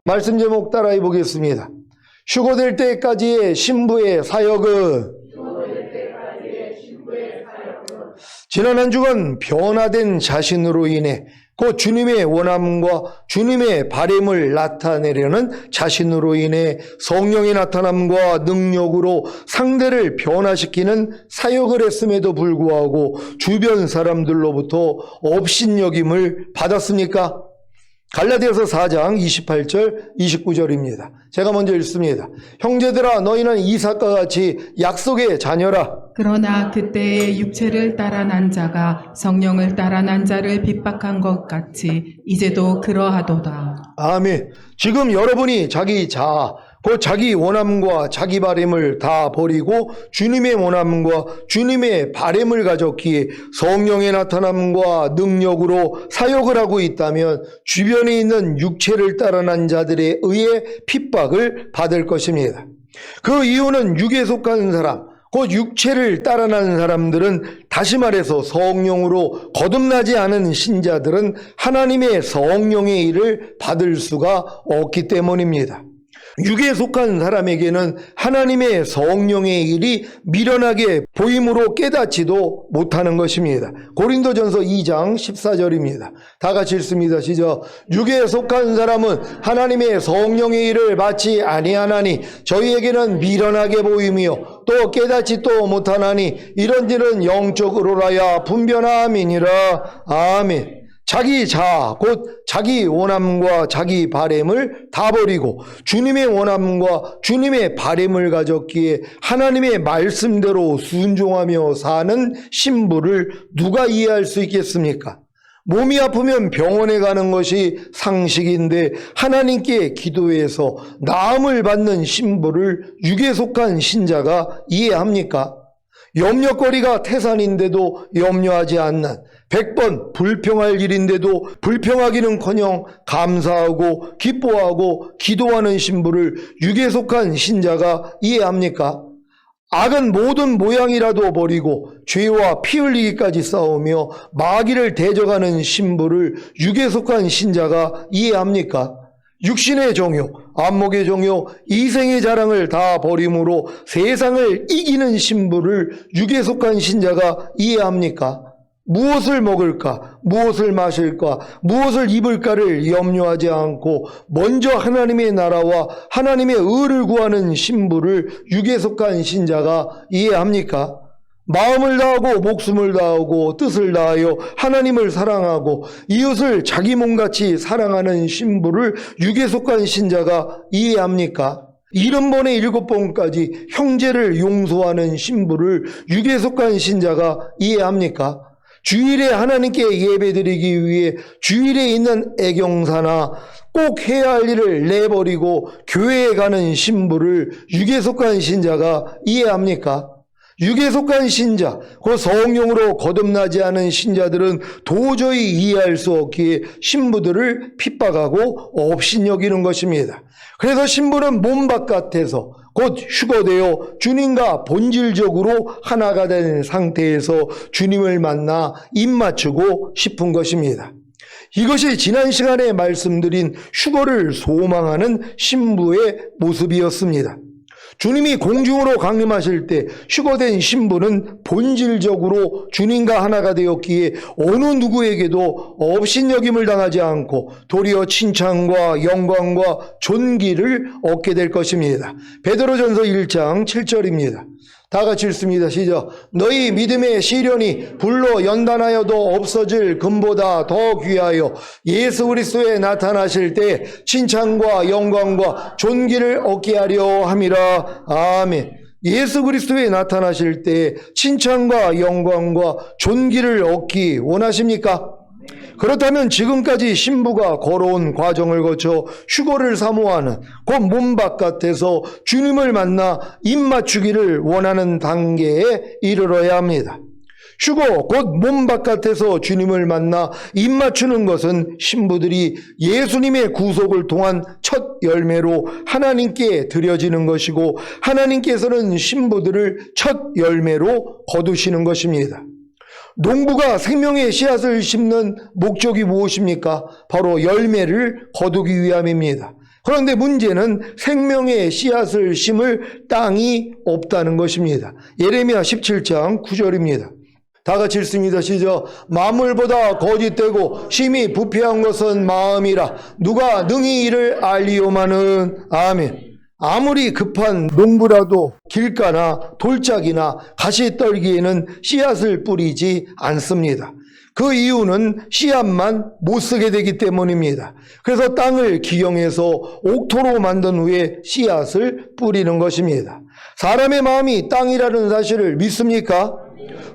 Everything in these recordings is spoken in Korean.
말씀 제목 따라해 보겠습니다. 휴거될 때까지의 신부의 사역은 지난 한 주간 변화된 자신으로 인해 곧 주님의 원함과 주님의 바램을 나타내려는 자신으로 인해 성령의 나타남과 능력으로 상대를 변화시키는 사역을 했음에도 불구하고 주변 사람들로부터 업신여김을 받았습니까? 갈라디아서 4장 28절 29절입니다. 제가 먼저 읽습니다. 형제들아 너희는 이삭과 같이 약속의 자녀라. 그러나 그때의 육체를 따라 난 자가 성령을 따라 난 자를 핍박한 것 같이 이제도 그러하도다. 아멘. 지금 여러분이 자기 자아, 곧 자기 원함과 자기 바램을 다 버리고 주님의 원함과 주님의 바램을 가졌기에 성령의 나타남과 능력으로 사역을 하고 있다면 주변에 있는 육체를 따라 난 자들에 의해 핍박을 받을 것입니다. 그 이유는 육에 속한 사람, 곧 육체를 따라 난 사람들은, 다시 말해서 성령으로 거듭나지 않은 신자들은 하나님의 성령의 일을 받을 수가 없기 때문입니다. 육에 속한 사람에게는 하나님의 성령의 일이 미련하게 보임으로 깨닫지도 못하는 것입니다. 고린도전서 2장 14절입니다. 다 같이 읽습니다. 시작. 육에 속한 사람은 하나님의 성령의 일을 받지 아니하나니 저희에게는 미련하게 보이며 또 깨닫지 또 못하나니 이런 일은 영적으로라야 분변함이니라. 아멘. 자기 자아, 곧 자기 원함과 자기 바램을 다 버리고 주님의 원함과 주님의 바램을 가졌기에 하나님의 말씀대로 순종하며 사는 신부를 누가 이해할 수 있겠습니까? 몸이 아프면 병원에 가는 것이 상식인데 하나님께 기도해서 나음을 받는 신부를 육에 속한 신자가 이해합니까? 염려거리가 태산인데도 염려하지 않는, 100번 불평할 일인데도 불평하기는커녕 감사하고 기뻐하고 기도하는 신부를 육에 속한 신자가 이해합니까? 악은 모든 모양이라도 버리고 죄와 피 흘리기까지 싸우며 마귀를 대적하는 신부를 육에 속한 신자가 이해합니까? 육신의 정욕, 안목의 정욕, 이생의 자랑을 다 버림으로 세상을 이기는 신부를 육에 속한 신자가 이해합니까? 무엇을 먹을까, 무엇을 마실까, 무엇을 입을까를 염려하지 않고 먼저 하나님의 나라와 하나님의 의를 구하는 신부를 육에 속한 신자가 이해합니까? 마음을 다하고 목숨을 다하고 뜻을 다하여 하나님을 사랑하고 이웃을 자기 몸같이 사랑하는 신부를 육에 속한 신자가 이해합니까? 70번에 7번까지 형제를 용서하는 신부를 육에 속한 신자가 이해합니까? 주일에 하나님께 예배드리기 위해 주일에 있는 애경사나 꼭 해야 할 일을 내버리고 교회에 가는 신부를 육에 속한 신자가 이해합니까? 육에 속한 신자, 그 성령으로 거듭나지 않은 신자들은 도저히 이해할 수 없기에 신부들을 핍박하고 업신여기는 것입니다. 그래서 신부는 몸 바깥에서 곧 휴거되어 주님과 본질적으로 하나가 된 상태에서 주님을 만나 입맞추고 싶은 것입니다. 이것이 지난 시간에 말씀드린 휴거를 소망하는 신부의 모습이었습니다. 주님이 공중으로 강림하실 때 휴거된 신부는 본질적으로 주님과 하나가 되었기에 어느 누구에게도 업신여김을 당하지 않고 도리어 칭찬과 영광과 존귀를 얻게 될 것입니다. 베드로전서 1장 7절입니다. 다 같이 읽습니다. 시작. 너희 믿음의 시련이 불로 연단하여도 없어질 금보다 더 귀하여 예수 그리스도에 나타나실 때 칭찬과 영광과 존귀를 얻게 하려 함이라. 아멘. 예수 그리스도에 나타나실 때 칭찬과 영광과 존귀를 얻기 원하십니까? 그렇다면 지금까지 신부가 걸어온 과정을 거쳐 휴거를 사모하는 곧 몸 바깥에서 주님을 만나 입맞추기를 원하는 단계에 이르러야 합니다. 휴거 곧 몸 바깥에서 주님을 만나 입맞추는 것은 신부들이 예수님의 구속을 통한 첫 열매로 하나님께 드려지는 것이고 하나님께서는 신부들을 첫 열매로 거두시는 것입니다. 농부가 생명의 씨앗을 심는 목적이 무엇입니까? 바로 열매를 거두기 위함입니다. 그런데 문제는 생명의 씨앗을 심을 땅이 없다는 것입니다. 예레미야 17장 9절입니다. 다 같이 읽습니다. 시작. 만물보다 거짓되고 심히 부패한 것은 마음이라 누가 능히 이를 알리오마는. 아멘. 아무리 급한 농부라도 길가나 돌짝이나 가시떨기에는 씨앗을 뿌리지 않습니다. 그 이유는 씨앗만 못 쓰게 되기 때문입니다. 그래서 땅을 기경해서 옥토로 만든 후에 씨앗을 뿌리는 것입니다. 사람의 마음이 땅이라는 사실을 믿습니까?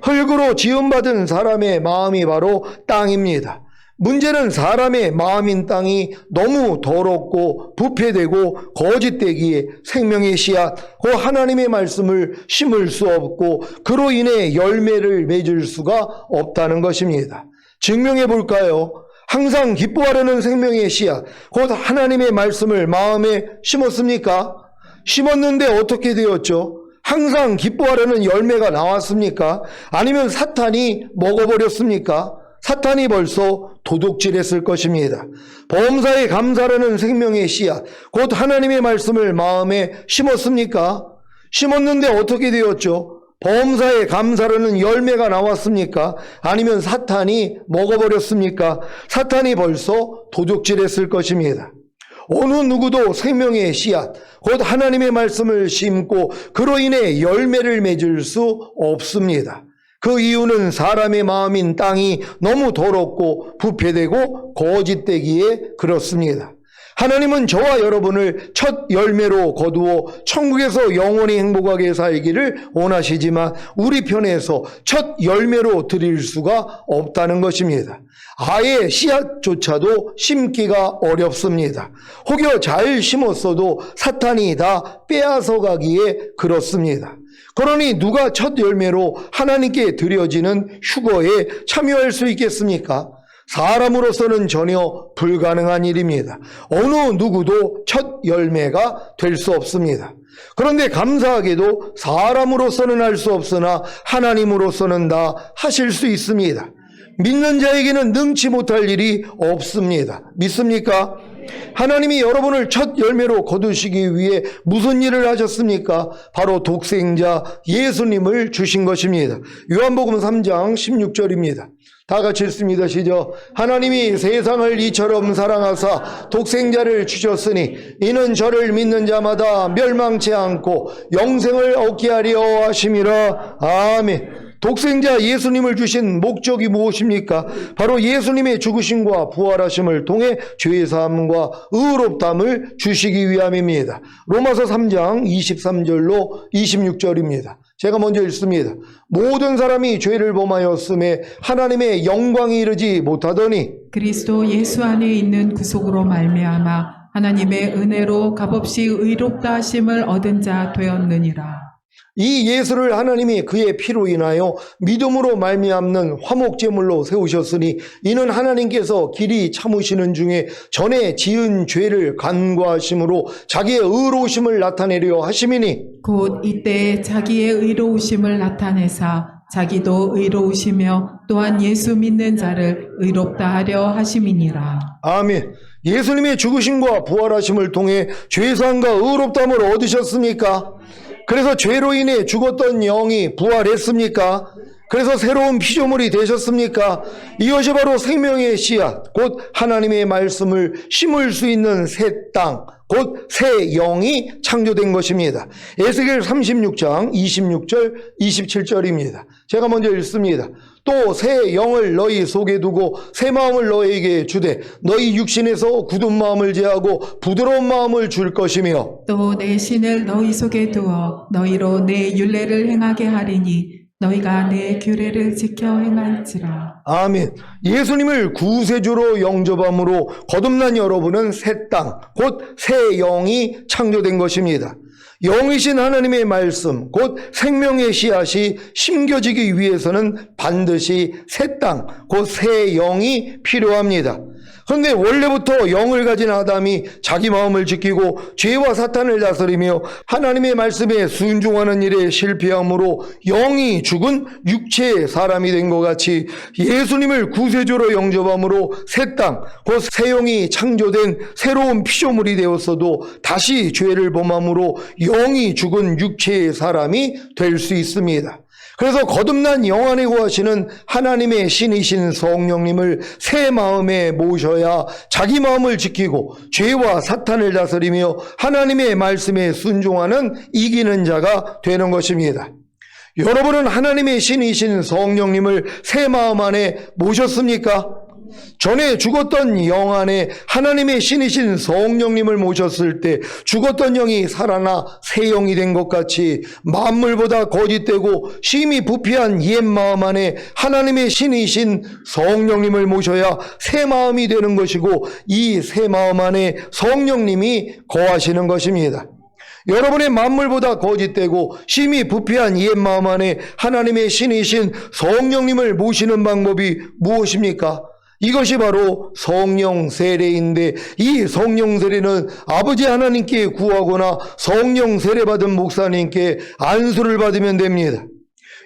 흙으로 지음받은 사람의 마음이 바로 땅입니다. 문제는 사람의 마음인 땅이 너무 더럽고 부패되고 거짓되기에 생명의 씨앗, 그 하나님의 말씀을 심을 수 없고 그로 인해 열매를 맺을 수가 없다는 것입니다. 증명해 볼까요? 항상 기뻐하려는 생명의 씨앗, 곧 하나님의 말씀을 마음에 심었습니까? 심었는데 어떻게 되었죠? 항상 기뻐하려는 열매가 나왔습니까? 아니면 사탄이 먹어버렸습니까? 사탄이 벌써 도둑질했을 것입니다. 범사에 감사라는 생명의 씨앗, 곧 하나님의 말씀을 마음에 심었습니까? 심었는데 어떻게 되었죠? 범사에 감사라는 열매가 나왔습니까? 아니면 사탄이 먹어버렸습니까? 사탄이 벌써 도둑질했을 것입니다. 어느 누구도 생명의 씨앗, 곧 하나님의 말씀을 심고 그로 인해 열매를 맺을 수 없습니다. 그 이유는 사람의 마음인 땅이 너무 더럽고 부패되고 거짓되기에 그렇습니다. 하나님은 저와 여러분을 첫 열매로 거두어 천국에서 영원히 행복하게 살기를 원하시지만 우리 편에서 첫 열매로 드릴 수가 없다는 것입니다. 아예 씨앗조차도 심기가 어렵습니다. 혹여 잘 심었어도 사탄이 다 빼앗아 가기에 그렇습니다. 그러니 누가 첫 열매로 하나님께 드려지는 휴거에 참여할 수 있겠습니까? 사람으로서는 전혀 불가능한 일입니다. 어느 누구도 첫 열매가 될 수 없습니다. 그런데 감사하게도 사람으로서는 할 수 없으나 하나님으로서는 다 하실 수 있습니다. 믿는 자에게는 능치 못할 일이 없습니다. 믿습니까? 하나님이 여러분을 첫 열매로 거두시기 위해 무슨 일을 하셨습니까? 바로 독생자 예수님을 주신 것입니다. 요한복음 3장 16절입니다. 다 같이 읽습니다. 시작. 하나님이 세상을 이처럼 사랑하사 독생자를 주셨으니 이는 저를 믿는 자마다 멸망치 않고 영생을 얻게 하려 하심이라. 아멘. 독생자 예수님을 주신 목적이 무엇입니까? 바로 예수님의 죽으심과 부활하심을 통해 죄사함과 의롭담을 주시기 위함입니다. 로마서 3장 23절로 26절입니다. 제가 먼저 읽습니다. 모든 사람이 죄를 범하였음에 하나님의 영광이 이르지 못하더니 그리스도 예수 안에 있는 구속으로 말미암아 하나님의 은혜로 값없이 의롭다 하심을 얻은 자 되었느니라. 이 예수를 하나님이 그의 피로 인하여 믿음으로 말미암는 화목제물로 세우셨으니 이는 하나님께서 길이 참으시는 중에 전에 지은 죄를 간과하심으로 자기의 의로우심을 나타내려 하심이니 곧 이때 자기의 의로우심을 나타내사 자기도 의로우시며 또한 예수 믿는 자를 의롭다 하려 하심이니라. 아멘. 예수님의 죽으심과 부활하심을 통해 죄사함과 의롭담을 얻으셨습니까? 그래서 죄로 인해 죽었던 영이 부활했습니까? 그래서 새로운 피조물이 되셨습니까? 이것이 바로 생명의 씨앗, 곧 하나님의 말씀을 심을 수 있는 새 땅, 곧 새 영이 창조된 것입니다. 에스겔 36장 26절 27절입니다. 제가 먼저 읽습니다. 또 새 영을 너희 속에 두고 새 마음을 너희에게 주되 너희 육신에서 굳은 마음을 제하고 부드러운 마음을 줄 것이며 또 내 신을 너희 속에 두어 너희로 내 율례를 행하게 하리니 너희가 내 규례를 지켜 행할지라. 아멘. 예수님을 구세주로 영접함으로 거듭난 여러분은 새 땅, 곧 새 영이 창조된 것입니다. 영이신 하나님의 말씀, 곧 생명의 씨앗이 심겨지기 위해서는 반드시 새 땅, 곧 새 영이 필요합니다. 그런데 원래부터 영을 가진 아담이 자기 마음을 지키고 죄와 사탄을 다스리며 하나님의 말씀에 순종하는 일에 실패함으로 영이 죽은 육체의 사람이 된 것 같이 예수님을 구세주로 영접함으로 새 땅, 곧 새 영이 창조된 새로운 피조물이 되었어도 다시 죄를 범함으로 영이 죽은 육체의 사람이 될 수 있습니다. 그래서 거듭난 영 안에 거하시는 하나님의 신이신 성령님을 새 마음에 모셔야 자기 마음을 지키고 죄와 사탄을 다스리며 하나님의 말씀에 순종하는 이기는 자가 되는 것입니다. 여러분은 하나님의 신이신 성령님을 새 마음 안에 모셨습니까? 전에 죽었던 영 안에 하나님의 신이신 성령님을 모셨을 때 죽었던 영이 살아나 새 영이 된 것 같이 만물보다 거짓되고 심히 부패한 옛 마음 안에 하나님의 신이신 성령님을 모셔야 새 마음이 되는 것이고 이 새 마음 안에 성령님이 거하시는 것입니다. 여러분의 만물보다 거짓되고 심히 부패한 옛 마음 안에 하나님의 신이신 성령님을 모시는 방법이 무엇입니까? 이것이 바로 성령 세례인데 이 성령 세례는 아버지 하나님께 구하거나 성령 세례 받은 목사님께 안수를 받으면 됩니다.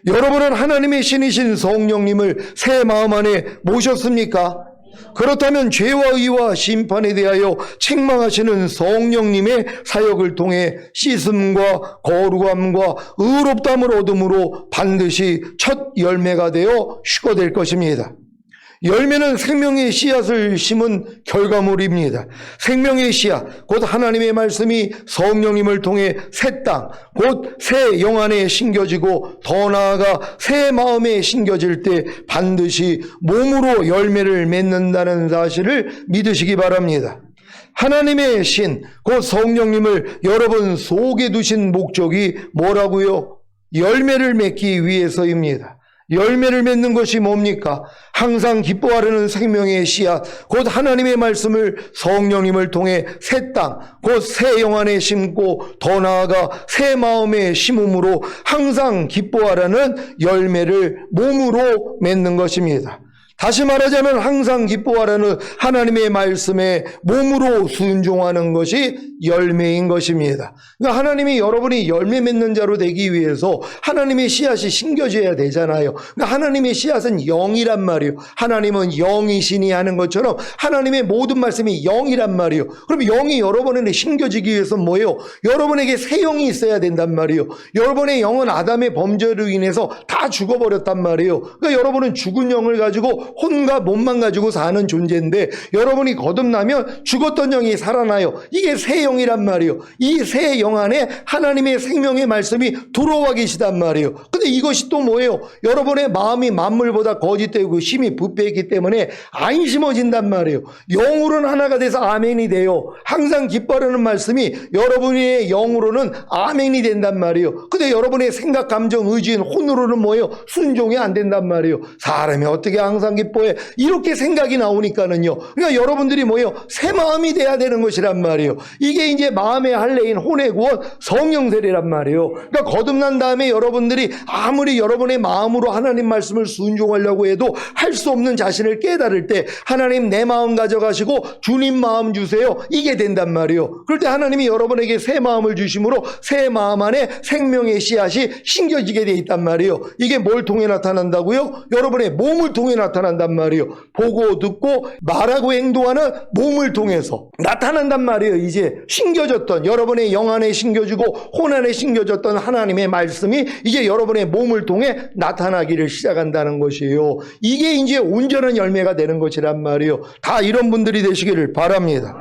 여러분은 하나님의 신이신 성령님을 새 마음 안에 모셨습니까? 그렇다면 죄와 의와 심판에 대하여 책망하시는 성령님의 사역을 통해 씻음과 거룩함과 의롭다함을 얻음으로 반드시 첫 열매가 되어 휴거될 것입니다. 열매는 생명의 씨앗을 심은 결과물입니다. 생명의 씨앗, 곧 하나님의 말씀이 성령님을 통해 새 땅, 곧 새 영 안에 심겨지고 더 나아가 새 마음에 심겨질 때 반드시 몸으로 열매를 맺는다는 사실을 믿으시기 바랍니다. 하나님의 신, 곧 성령님을 여러분 속에 두신 목적이 뭐라고요? 열매를 맺기 위해서입니다. 열매를 맺는 것이 뭡니까? 항상 기뻐하려는 생명의 씨앗, 곧 하나님의 말씀을 성령님을 통해 새 땅, 곧 새 영 안에 심고 더 나아가 새 마음에 심음으로 항상 기뻐하라는 열매를 몸으로 맺는 것입니다. 다시 말하자면 항상 기뻐하라는 하나님의 말씀에 몸으로 순종하는 것이 열매인 것입니다. 그러니까 하나님이 여러분이 열매 맺는 자로 되기 위해서 하나님의 씨앗이 심겨져야 되잖아요. 그러니까 하나님의 씨앗은 영이란 말이에요. 하나님은 영이시니 하는 것처럼 하나님의 모든 말씀이 영이란 말이에요. 그럼 영이 여러분에게 심겨지기 위해서 뭐예요? 여러분에게 새 영이 있어야 된단 말이에요. 여러분의 영은 아담의 범죄로 인해서 다 죽어버렸단 말이에요. 그러니까 여러분은 죽은 영을 가지고 혼과 몸만 가지고 사는 존재인데 여러분이 거듭나면 죽었던 영이 살아나요. 이게 새 영이란 말이에요. 이 새 영 안에 하나님의 생명의 말씀이 들어와 계시단 말이에요. 근데 이것이 또 뭐예요? 여러분의 마음이 만물보다 거짓되고 심히 부패했기 때문에 안 심어진단 말이에요. 영으로는 하나가 돼서 아멘이 돼요. 항상 기뻐하는 말씀이 여러분의 영으로는 아멘이 된단 말이에요. 근데 여러분의 생각, 감정, 의지인 혼으로는 뭐예요? 순종이 안 된단 말이에요. 사람이 어떻게 항상 기뻐해? 이렇게 생각이 나오니까는요. 그러니까 여러분들이 뭐예요? 새 마음이 돼야 되는 것이란 말이에요. 이게 이제 마음의 할례인 혼의 구원 성령 세례란 말이에요. 그러니까 거듭난 다음에 여러분들이 아무리 여러분의 마음으로 하나님 말씀을 순종하려고 해도 할 수 없는 자신을 깨달을 때 하나님 내 마음 가져가시고 주님 마음 주세요. 이게 된단 말이에요. 그럴 때 하나님이 여러분에게 새 마음을 주심으로 새 마음 안에 생명의 씨앗이 심겨지게 돼 있단 말이에요. 이게 뭘 통해 나타난다고요? 여러분의 몸을 통해 나타난단 말이에요. 보고 듣고 말하고 행동하는 몸을 통해서 나타난단 말이에요. 이제 심겨졌던 여러분의 영 안에 심겨지고 혼 안에 심겨졌던 하나님의 말씀이 이제 여러분의 몸을 통해 나타나기를 시작한다는 것이에요. 이게 이제 온전한 열매가 되는 것이란 말이에요. 다 이런 분들이 되시기를 바랍니다.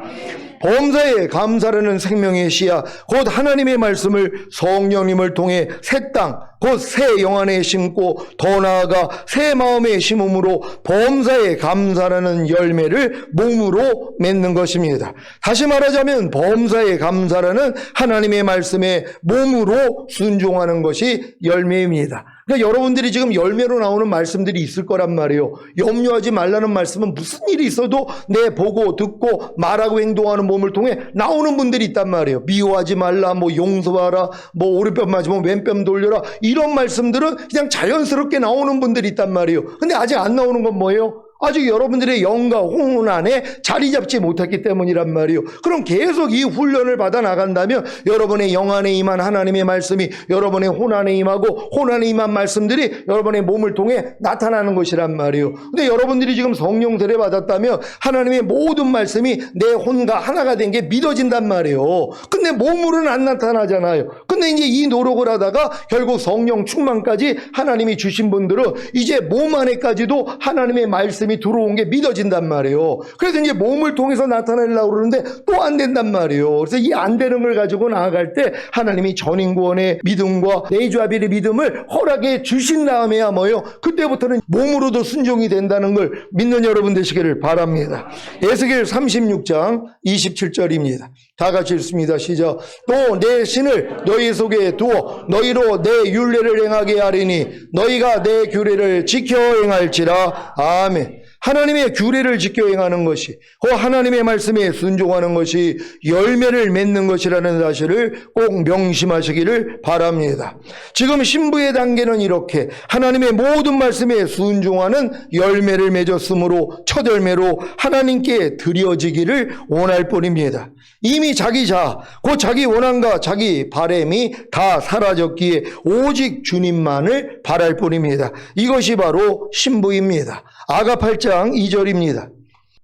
범사에 감사라는 생명의 씨앗, 곧 하나님의 말씀을 성령님을 통해 새 땅, 곧 새 영 안에 심고 더 나아가 새 마음에 심음으로 범사에 감사라는 열매를 몸으로 맺는 것입니다. 다시 말하자면 범사에 감사라는 하나님의 말씀에 몸으로 순종하는 것이 열매입니다. 그러니까 여러분들이 지금 열매로 나오는 말씀들이 있을 거란 말이에요. 염려하지 말라는 말씀은 무슨 일이 있어도 내 보고 듣고 말하고 행동하는 몸을 통해 나오는 분들이 있단 말이에요. 미워하지 말라, 뭐 용서하라, 뭐 오른뺨 맞으면 왼뺨 돌려라, 이런 말씀들은 그냥 자연스럽게 나오는 분들이 있단 말이에요. 근데 아직 안 나오는 건 뭐예요? 아직 여러분들의 영과 혼혼 안에 자리 잡지 못했기 때문이란 말이에요. 그럼 계속 이 훈련을 받아 나간다면 여러분의 영 안에 임한 하나님의 말씀이 여러분의 혼 안에 임하고 혼 안에 임한 말씀들이 여러분의 몸을 통해 나타나는 것이란 말이에요. 근데 여러분들이 지금 성령 세례 받았다면 하나님의 모든 말씀이 내 혼과 하나가 된 게 믿어진단 말이에요. 근데 몸으로는 안 나타나잖아요. 근데 이제 이 노력을 하다가 결국 성령 충만까지 하나님이 주신 분들은 이제 몸 안에까지도 하나님의 말씀이 들어온 게 믿어진단 말이에요. 그래서 이제 몸을 통해서 나타내려고 그러는데 또 안 된단 말이에요. 그래서 이 안 되는 걸 가지고 나아갈 때 하나님이 전인구원의 믿음과 내주아빌의 믿음을 허락해 주신 다음에야 뭐예요? 그때부터는 몸으로도 순종이 된다는 걸 믿는 여러분 되시기를 바랍니다. 에스겔 36장 27절입니다. 다 같이 읽습니다. 시작. 또 내 신을 너희 속에 두어 너희로 내 율례를 행하게 하리니 너희가 내 규례를 지켜 행할지라. 아멘. 하나님의 규례를 지켜 행하는 것이, 하나님의 말씀에 순종하는 것이 열매를 맺는 것이라는 사실을 꼭 명심하시기를 바랍니다. 지금 신부의 단계는 이렇게 하나님의 모든 말씀에 순종하는 열매를 맺었으므로 첫 열매로 하나님께 드려지기를 원할 뿐입니다. 이미 자기 자아, 곧 자기 원함과 자기 바람이 다 사라졌기에 오직 주님만을 바랄 뿐입니다. 이것이 바로 신부입니다. 아가 8장 2절입니다.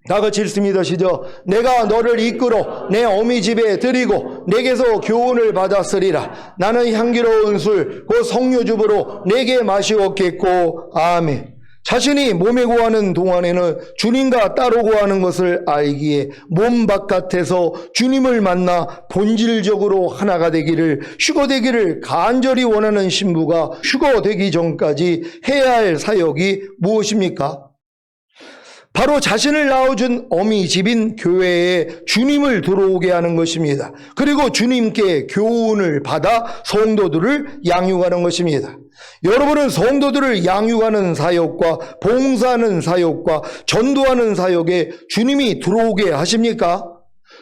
다 같이 읽습니다. 시작. 내가 너를 이끌어 내 어미 집에 드리고 내게서 교훈을 받았으리라. 나는 향기로운 술 곧 성료즙으로 내게 마시었겠고. 아멘. 자신이 몸에 구하는 동안에는 주님과 따로 구하는 것을 알기에 몸 바깥에서 주님을 만나 본질적으로 하나가 되기를, 휴거되기를 간절히 원하는 신부가 휴거되기 전까지 해야 할 사역이 무엇입니까? 바로 자신을 낳아준 어미 집인 교회에 주님을 들어오게 하는 것입니다. 그리고 주님께 교훈을 받아 성도들을 양육하는 것입니다. 여러분은 성도들을 양육하는 사역과 봉사하는 사역과 전도하는 사역에 주님이 들어오게 하십니까?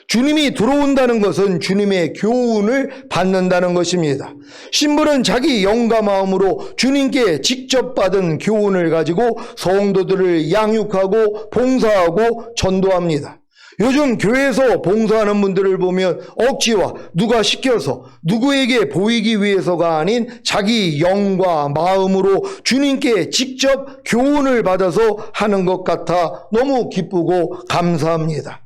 주님이 들어온다는 것은 주님의 교훈을 받는다는 것입니다. 신부는 자기 영과 마음으로 주님께 직접 받은 교훈을 가지고 성도들을 양육하고 봉사하고 전도합니다. 요즘 교회에서 봉사하는 분들을 보면 억지와 누가 시켜서 누구에게 보이기 위해서가 아닌 자기 영과 마음으로 주님께 직접 교훈을 받아서 하는 것 같아 너무 기쁘고 감사합니다.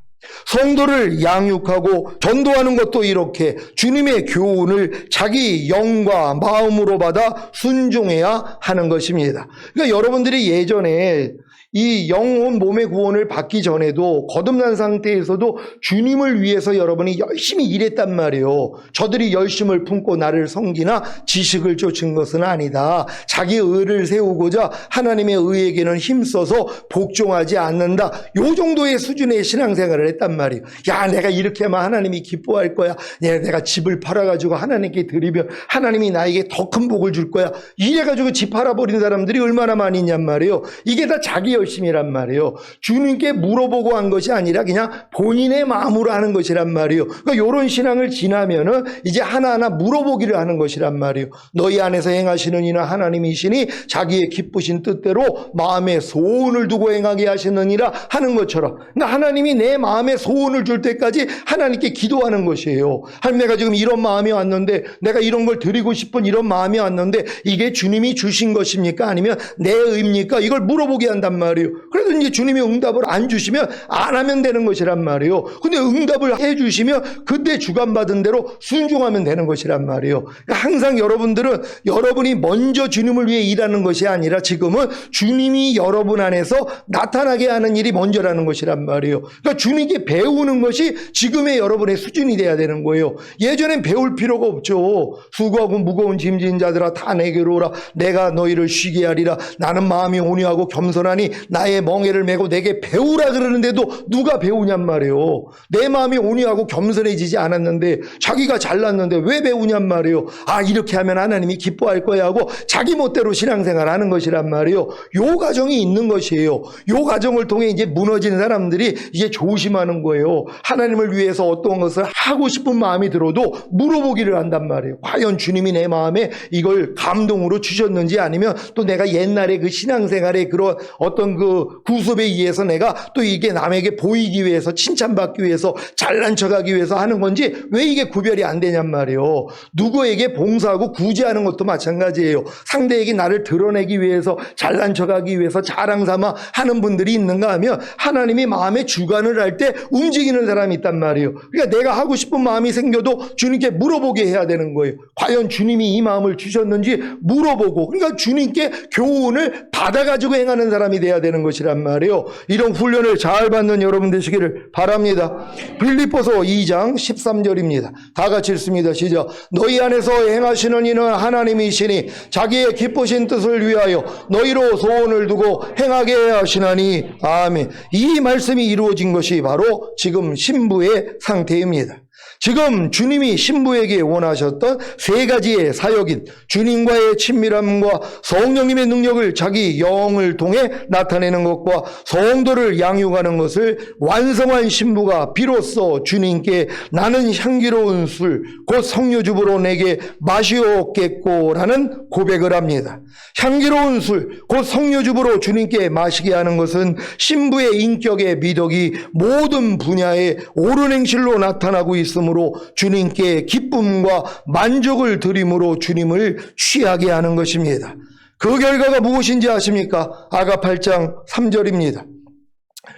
성도를 양육하고 전도하는 것도 이렇게 주님의 교훈을 자기 영과 마음으로 받아 순종해야 하는 것입니다. 그러니까 여러분들이 예전에 이 영혼 몸의 구원을 받기 전에도 거듭난 상태에서도 주님을 위해서 여러분이 열심히 일했단 말이에요. 저들이 열심을 품고 나를 섬기나 지식을 쫓은 것은 아니다. 자기 의를 세우고자 하나님의 의에게는 힘써서 복종하지 않는다. 요 정도의 수준의 신앙생활을 했단 말이에요. 야, 내가 이렇게 하면 하나님이 기뻐할 거야. 내가 집을 팔아가지고 하나님께 드리면 하나님이 나에게 더 큰 복을 줄 거야. 이래가지고 집 팔아버린 사람들이 얼마나 많이 있냔 말이에요. 이게 다 자기 열심이란 말이에요. 주님께 물어보고 한 것이 아니라 그냥 본인의 마음으로 하는 것이란 말이에요. 그러니까 이런 신앙을 지나면은 이제 하나하나 물어보기를 하는 것이란 말이에요. 너희 안에서 행하시는 이는 하나님이시니 자기의 기쁘신 뜻대로 마음에 소원을 두고 행하게 하시느니라 하는 것처럼, 그러니까 하나님이 내 마음에 소원을 줄 때까지 하나님께 기도하는 것이에요. 하나님, 내가 지금 이런 마음이 왔는데, 내가 이런 걸 드리고 싶은 이런 마음이 왔는데 이게 주님이 주신 것입니까? 아니면 내 의입니까? 이걸 물어보게 한단 말이에요. 그래도 이제 주님이 응답을 안 주시면 안 하면 되는 것이란 말이에요. 근데 응답을 해 주시면 그때 주관받은 대로 순종하면 되는 것이란 말이에요. 그러니까 항상 여러분들은 여러분이 먼저 주님을 위해 일하는 것이 아니라 지금은 주님이 여러분 안에서 나타나게 하는 일이 먼저라는 것이란 말이에요. 그러니까 주님께 배우는 것이 지금의 여러분의 수준이 돼야 되는 거예요. 예전엔 배울 필요가 없죠. 수고하고 무거운 짐진 자들아 다 내게로 오라. 내가 너희를 쉬게 하리라. 나는 마음이 온유하고 겸손하니 나의 멍에를 메고 내게 배우라 그러는데도 누가 배우냔 말이에요. 내 마음이 온유하고 겸손해지지 않았는데, 자기가 잘났는데 왜 배우냔 말이에요. 아, 이렇게 하면 하나님이 기뻐할 거야 하고 자기 멋대로 신앙생활 하는 것이란 말이에요. 요 과정이 있는 것이에요. 요 과정을 통해 이제 무너진 사람들이 이제 조심하는 거예요. 하나님을 위해서 어떤 것을 하고 싶은 마음이 들어도 물어보기를 한단 말이에요. 과연 주님이 내 마음에 이걸 감동으로 주셨는지, 아니면 또 내가 옛날에 그 신앙생활에 그런 어떤 어떤 그 구습에 의해서 내가 또 이게 남에게 보이기 위해서 칭찬받기 위해서 잘난 척하기 위해서 하는 건지 왜 이게 구별이 안 되냔 말이에요. 누구에게 봉사하고 구제하는 것도 마찬가지예요. 상대에게 나를 드러내기 위해서 잘난 척하기 위해서 자랑 삼아 하는 분들이 있는가 하면 하나님이 마음의 주관을 할 때 움직이는 사람이 있단 말이에요. 그러니까 내가 하고 싶은 마음이 생겨도 주님께 물어보게 해야 되는 거예요. 과연 주님이 이 마음을 주셨는지 물어보고, 그러니까 주님께 교훈을 받아가지고 행하는 사람이 돼야 되는 것이란 말이에요. 이런 훈련을 잘 받는 여러분 되시기를 바랍니다. 빌립보서 2장 13절입니다. 다 같이 읽습니다. 시작. 너희 안에서 행하시는 이는 하나님이시니 자기의 기쁘신 뜻을 위하여 너희로 소원을 두고 행하게 하시나니. 아멘. 이 말씀이 이루어진 것이 바로 지금 신부의 상태입니다. 지금 주님이 신부에게 원하셨던 세 가지의 사역인 주님과의 친밀함과 성령님의 능력을 자기 영을 통해 나타내는 것과 성도를 양육하는 것을 완성한 신부가 비로소 주님께 나는 향기로운 술 곧 성료주부로 내게 마시옵겠고라는 고백을 합니다. 향기로운 술 곧 성료주부로 주님께 마시게 하는 것은 신부의 인격의 미덕이 모든 분야에 옳은 행실로 나타나고 있으므로 주님께 기쁨과 만족을 드림으로 주님을 취하게 하는 것입니다. 그 결과가 무엇인지 아십니까? 아가 8장 3절입니다.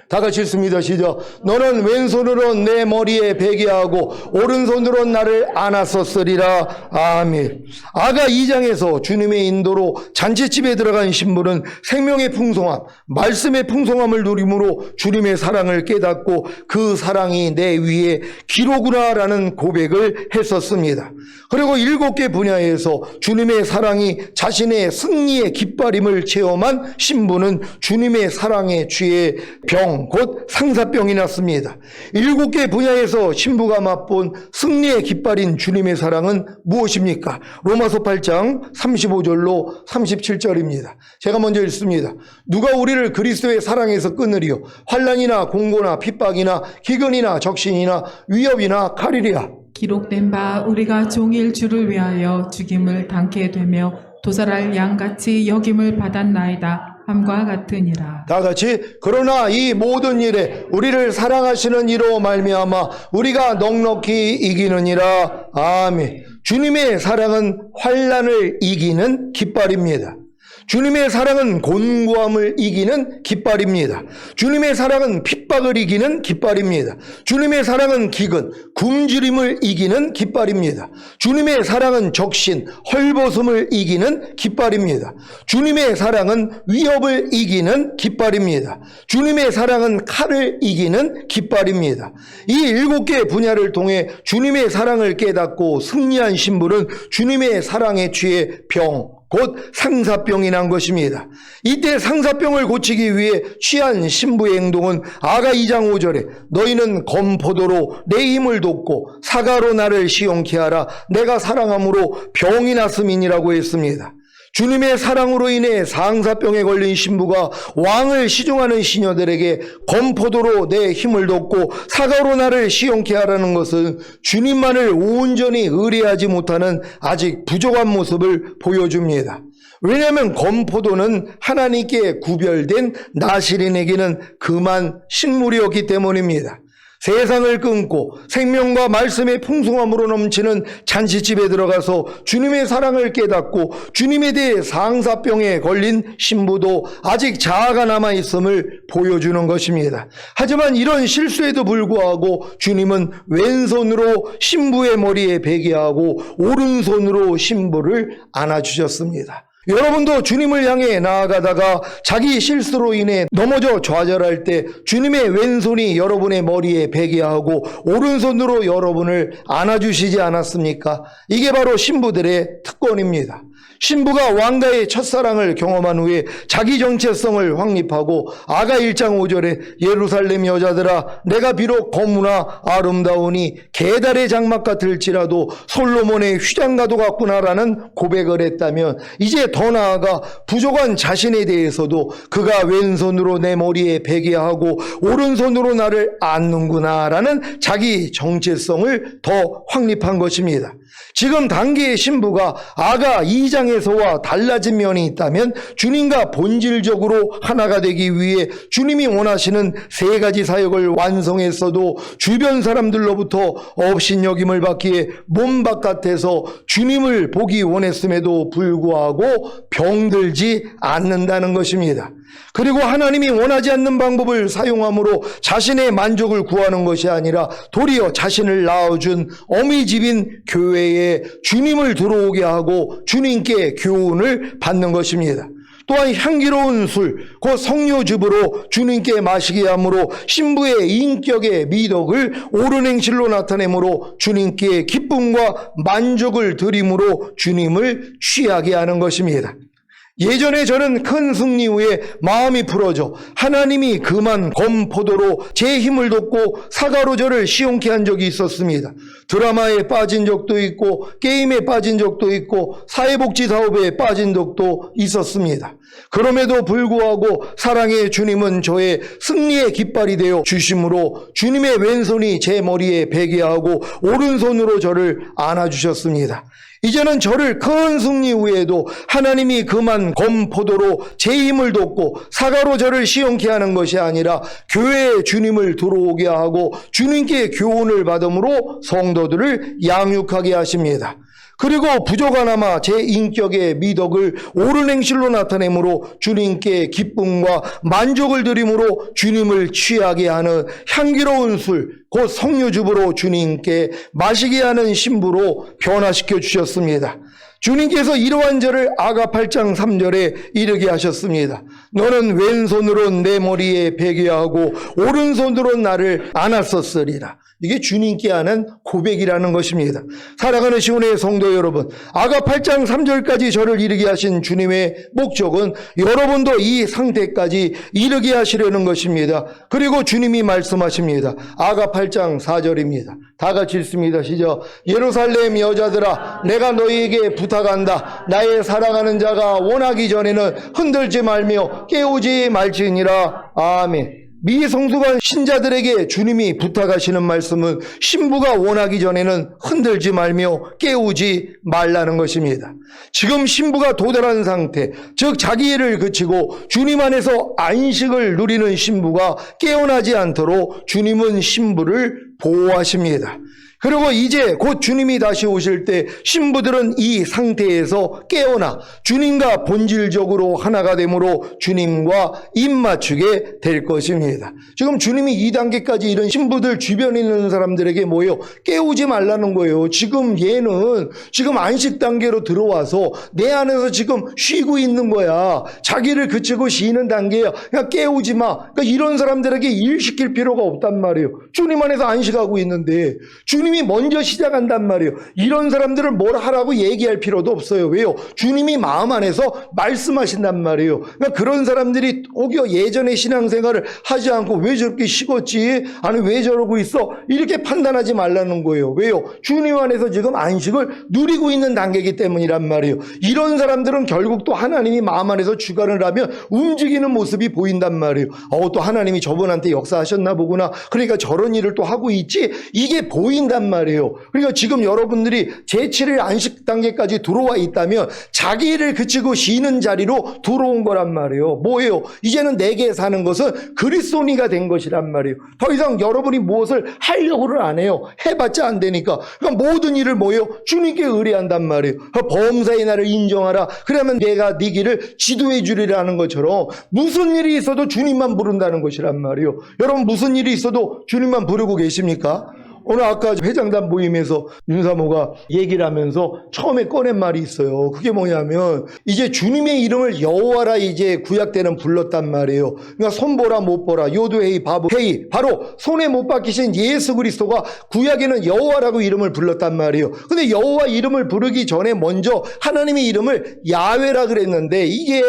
다 같이 읽습니다. 시작. 너는 왼손으로 내 머리에 베게 하고 오른손으로 나를 안았었으리라. 아멘. 아가 2장에서 주님의 인도로 잔치집에 들어간 신부는 생명의 풍성함, 말씀의 풍성함을 누림으로 주님의 사랑을 깨닫고 그 사랑이 내 위에 기로구나라는 고백을 했었습니다. 그리고 7개 분야에서 주님의 사랑이 자신의 승리의 깃발임을 체험한 신부는 주님의 사랑에 취해 병, 곧 상사병이 났습니다. 7개 분야에서 신부가 맛본 승리의 깃발인 주님의 사랑은 무엇입니까? 로마서 8장 35절로 37절입니다. 제가 먼저 읽습니다. 누가 우리를 그리스도의 사랑에서 끊으리요? 환난이나 공고나 핍박이나 기근이나 적신이나 위협이나 칼이리야. 기록된 바 우리가 종일 주를 위하여 죽임을 당케 되며 도살할 양같이 여김을 받았나이다. 함과 같으니라. 다 같이 그러나 이 모든 일에 우리를 사랑하시는 이로 말미암아 우리가 넉넉히 이기느니라. 아멘. 주님의 사랑은 환난을 이기는 깃발입니다. 주님의 사랑은 곤고함을 이기는 깃발입니다. 주님의 사랑은 핍박을 이기는 깃발입니다. 주님의 사랑은 기근, 굶주림을 이기는 깃발입니다. 주님의 사랑은 적신, 헐벗음을 이기는 깃발입니다. 주님의 사랑은 위협을 이기는 깃발입니다. 주님의 사랑은 칼을 이기는 깃발입니다. 이 7개 분야를 통해 주님의 사랑을 깨닫고 승리한 신부는 주님의 사랑에 취해 병, 곧 상사병이 난 것입니다. 이때 상사병을 고치기 위해 취한 신부의 행동은 아가 2장 5절에 너희는 검포도로 내 힘을 돕고 사과로 나를 시원케 하라. 내가 사랑함으로 병이 났음이니라고 했습니다. 주님의 사랑으로 인해 상사병에 걸린 신부가 왕을 시종하는 시녀들에게 검포도로 내 힘을 돕고 사과로 나를 시원케 하라는 것은 주님만을 온전히 의뢰하지 못하는 아직 부족한 모습을 보여줍니다. 왜냐하면 검포도는 하나님께 구별된 나실인에게는 그만 식물이었기 때문입니다. 세상을 끊고 생명과 말씀의 풍성함으로 넘치는 잔치집에 들어가서 주님의 사랑을 깨닫고 주님에 대해 상사병에 걸린 신부도 아직 자아가 남아있음을 보여주는 것입니다. 하지만 이런 실수에도 불구하고 주님은 왼손으로 신부의 머리에 베게 하고 오른손으로 신부를 안아주셨습니다. 여러분도 주님을 향해 나아가다가 자기 실수로 인해 넘어져 좌절할 때 주님의 왼손이 여러분의 머리에 베게 하고 오른손으로 여러분을 안아주시지 않았습니까? 이게 바로 신부들의 특권입니다. 신부가 왕가의 첫사랑을 경험한 후에 자기 정체성을 확립하고 아가 1장 5절에 예루살렘 여자들아 내가 비록 거무나 아름다우니 계달의 장막 같을지라도 솔로몬의 휘장가도 같구나라는 고백을 했다면 이제 더 나아가 부족한 자신에 대해서도 그가 왼손으로 내 머리에 베게 하고 오른손으로 나를 안는구나라는 자기 정체성을 더 확립한 것입니다. 지금 단계의 신부가 아가 2장에서와 달라진 면이 있다면 주님과 본질적으로 하나가 되기 위해 주님이 원하시는 세 가지 사역을 완성했어도 주변 사람들로부터 업신여김을 받기에 몸 바깥에서 주님을 보기 원했음에도 불구하고 병들지 않는다는 것입니다. 그리고 하나님이 원하지 않는 방법을 사용함으로 자신의 만족을 구하는 것이 아니라 도리어 자신을 낳아준 어미집인 교회에 주님을 들어오게 하고 주님께 교훈을 받는 것입니다. 또한 향기로운 술, 곧 성료즙으로 주님께 마시게 함으로 신부의 인격의 미덕을 옳은 행실로 나타내므로 주님께 기쁨과 만족을 드림으로 주님을 취하게 하는 것입니다. 예전에 저는 큰 승리 후에 마음이 풀어져 하나님이 금한 검포도로 제 힘을 돋고 사과로 저를 시원케 한 적이 있었습니다. 드라마에 빠진 적도 있고 게임에 빠진 적도 있고 사회복지 사업에 빠진 적도 있었습니다. 그럼에도 불구하고 사랑의 주님은 저의 승리의 깃발이 되어 주심으로 주님의 왼손이 제 머리에 베게 하고 오른손으로 저를 안아주셨습니다. 이제는 저를 큰 승리 후에도 하나님이 금한 검포도로 제 힘을 돋고 사과로 저를 시원케 하는 것이 아니라 교회에 주님을 들어오게 하고 주님께 교훈을 받음으로 성도들을 양육하게 하십니다. 그리고 부족하나마 제 인격의 미덕을 옳은 행실로 나타내므로 주님께 기쁨과 만족을 드림으로 주님을 취하게 하는 향기로운 술, 곧 성료즙으로 주님께 마시게 하는 신부로 변화시켜 주셨습니다. 주님께서 이러한 저를 아가 8장 3절에 이르게 하셨습니다. 너는 왼손으로 내 머리에 베게 하고 오른손으로 나를 안았었으리라. 이게 주님께 하는 고백이라는 것입니다. 사랑하는 시온의 성도 여러분, 아가 8장 3절까지 저를 이르게 하신 주님의 목적은 여러분도 이 상태까지 이르게 하시려는 것입니다. 그리고 주님이 말씀하십니다. 아가 8장 4절입니다. 다 같이 읽습니다. 시작. 예루살렘 여자들아, 내가 너희에게 부탁한다. 나의 사랑하는 자가 원하기 전에는 흔들지 말며 깨우지 말지니라. 아멘. 미성숙한 신자들에게 주님이 부탁하시는 말씀은 신부가 원하기 전에는 흔들지 말며 깨우지 말라는 것입니다. 지금 신부가 도달한 상태, 즉 자기 일을 그치고 주님 안에서 안식을 누리는 신부가 깨어나지 않도록 주님은 신부를 보호하십니다. 그리고 이제 곧 주님이 다시 오실 때 신부들은 이 상태에서 깨어나 주님과 본질적으로 하나가 되므로 주님과 입맞추게 될 것입니다. 지금 주님이 2단계까지 이른 신부들 주변에 있는 사람들에게 뭐예요? 깨우지 말라는 거예요. 지금 얘는 지금 안식 단계로 들어와서 내 안에서 지금 쉬고 있는 거야. 자기를 그치고 쉬는 단계야. 그냥 깨우지 마. 그러니까 이런 사람들에게 일 시킬 필요가 없단 말이에요. 주님 안에서 안식하고 있는데 주님이 먼저 시작한단 말이에요. 이런 사람들을 뭘 하라고 얘기할 필요도 없어요. 왜요? 주님이 마음 안에서 말씀하신단 말이에요. 그러니까 그런 사람들이 오히려 예전에 신앙생활을 하지 않고 왜 저렇게 식었지? 아니 왜 저러고 있어? 이렇게 판단하지 말라는 거예요. 왜요? 주님 안에서 지금 안식을 누리고 있는 단계이기 때문이란 말이에요. 이런 사람들은 결국 또 하나님이 마음 안에서 주관을 하면 움직이는 모습이 보인단 말이에요. 또 하나님이 저분한테 역사하셨나 보구나. 그러니까 저런 일을 또 하고 있지? 이게 보인단 말이에요. 그러니까 지금 여러분들이 제7일 안식 단계까지 들어와 있다면 자기 일을 그치고 쉬는 자리로 들어온 거란 말이에요. 뭐예요? 이제는 내게 사는 것은 그리스도니가 된 것이란 말이에요. 더 이상 여러분이 무엇을 하려고를 안 해요. 해봤자 안 되니까. 그러니까 모든 일을 뭐예요? 주님께 의뢰한단 말이에요. 범사의 나를 인정하라. 그러면 내가 네 길을 지도해 주리라는 것처럼 무슨 일이 있어도 주님만 부른다는 것이란 말이에요. 여러분 무슨 일이 있어도 주님만 부르고 계십니까? 오늘 아까 회장단 모임에서 윤사모가 얘기를 하면서 처음에 꺼낸 말이 있어요. 그게 뭐냐면 이제 주님의 이름을 여호와라 이제 구약 때는 불렀단 말이에요. 그러니까 손보라 못 보라 요도헤이 바보헤이 바로 손에 못 박히신 예수 그리스도가 구약에는 여호와라고 이름을 불렀단 말이에요. 근데 여호와 이름을 부르기 전에 먼저 하나님의 이름을 야훼라 그랬는데 이게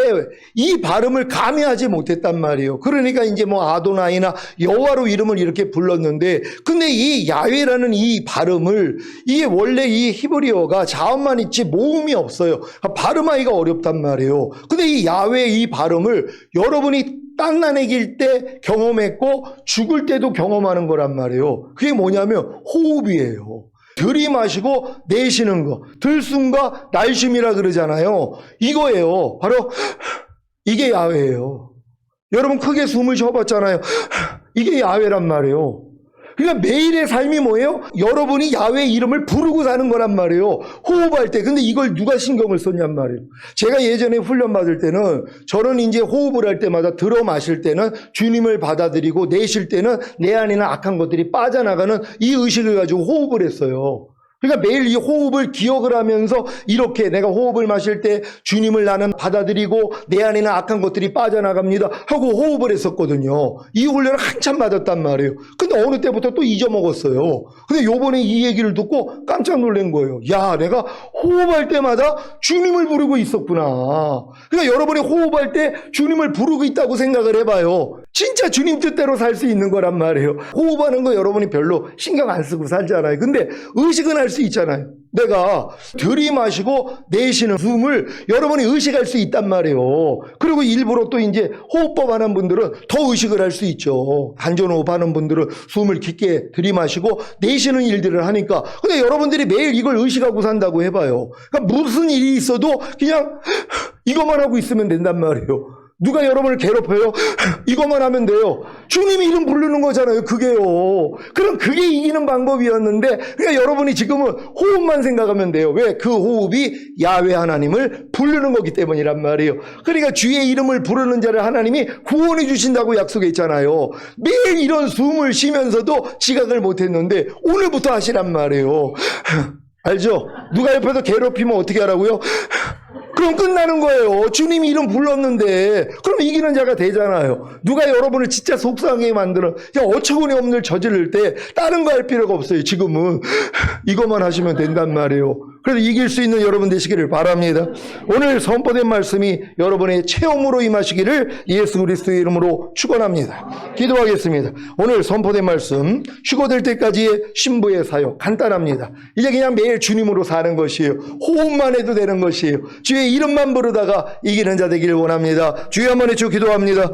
이 발음을 감히 하지 못했단 말이에요. 그러니까 이제 뭐 아도나이나 여호와로 이름을 이렇게 불렀는데 근데 이 야훼라는 이 발음을 이게 원래 이 히브리어가 자음만 있지 모음이 없어요. 발음하기가 어렵단 말이에요. 근데 이 야훼 이 발음을 여러분이 땅나내길 때 경험했고 죽을 때도 경험하는 거란 말이에요. 그게 뭐냐면 호흡이에요. 들이마시고 내쉬는 거. 들숨과 날숨이라 그러잖아요. 이거예요. 바로 이게 야훼예요. 여러분 크게 숨을 쉬어봤잖아요. 이게 야훼란 말이에요. 그러니까 매일의 삶이 뭐예요? 여러분이 야훼 이름을 부르고 사는 거란 말이에요. 호흡할 때. 근데 이걸 누가 신경을 썼냔 말이에요. 제가 예전에 훈련 받을 때는 저는 이제 호흡을 할 때마다 들어 마실 때는 주님을 받아들이고 내쉴 때는 내 안에는 악한 것들이 빠져나가는 이 의식을 가지고 호흡을 했어요. 그러니까 매일 이 호흡을 기억을 하면서 이렇게 내가 호흡을 마실 때 주님을 나는 받아들이고 내 안에는 악한 것들이 빠져나갑니다 하고 호흡을 했었거든요. 이 훈련을 한참 받았단 말이에요. 근데 어느 때부터 또 잊어먹었어요. 근데 요번에 이 얘기를 듣고 깜짝 놀란 거예요. 야, 내가 호흡할 때마다 주님을 부르고 있었구나. 그러니까 여러분이 호흡할 때 주님을 부르고 있다고 생각을 해봐요. 진짜 주님 뜻대로 살 수 있는 거란 말이에요. 호흡하는 거 여러분이 별로 신경 안 쓰고 살잖아요. 근데 의식은 할 수 있잖아요. 내가 들이마시고 내쉬는 숨을 여러분이 의식할 수 있단 말이에요. 그리고 일부러 또 이제 호흡법 하는 분들은 더 의식을 할 수 있죠. 안전호흡 하는 분들은 숨을 깊게 들이마시고 내쉬는 일들을 하니까. 근데 여러분들이 매일 이걸 의식하고 산다고 해봐요. 그러니까 무슨 일이 있어도 그냥 이것만 하고 있으면 된단 말이에요. 누가 여러분을 괴롭혀요? 이것만 하면 돼요. 주님이 이름 부르는 거잖아요. 그게요. 그럼 그게 이기는 방법이었는데 그러니까 여러분이 지금은 호흡만 생각하면 돼요. 왜? 그 호흡이 야훼 하나님을 부르는 거기 때문이란 말이에요. 그러니까 주의 이름을 부르는 자를 하나님이 구원해 주신다고 약속했잖아요. 매일 이런 숨을 쉬면서도 지각을 못했는데 오늘부터 하시란 말이에요. 알죠? 누가 옆에서 괴롭히면 어떻게 하라고요? 그럼 끝나는 거예요. 주님이 이름 불렀는데 그럼 이기는 자가 되잖아요. 누가 여러분을 진짜 속상하게 만드는 어처구니 없는 일 저지를 때 다른 거 할 필요가 없어요. 지금은 이것만 하시면 된단 말이에요. 그래서 이길 수 있는 여러분 되시기를 바랍니다. 오늘 선포된 말씀이 여러분의 체험으로 임하시기를 예수 그리스도의 이름으로 축원합니다. 기도하겠습니다. 오늘 선포된 말씀 휴거될 때까지의 신부의 사역 간단합니다. 이제 그냥 매일 주님으로 사는 것이에요. 호흡만 해도 되는 것이에요. 주의 이름만 부르다가 이기는 자 되기를 원합니다. 주여 한번 해주 기도합니다.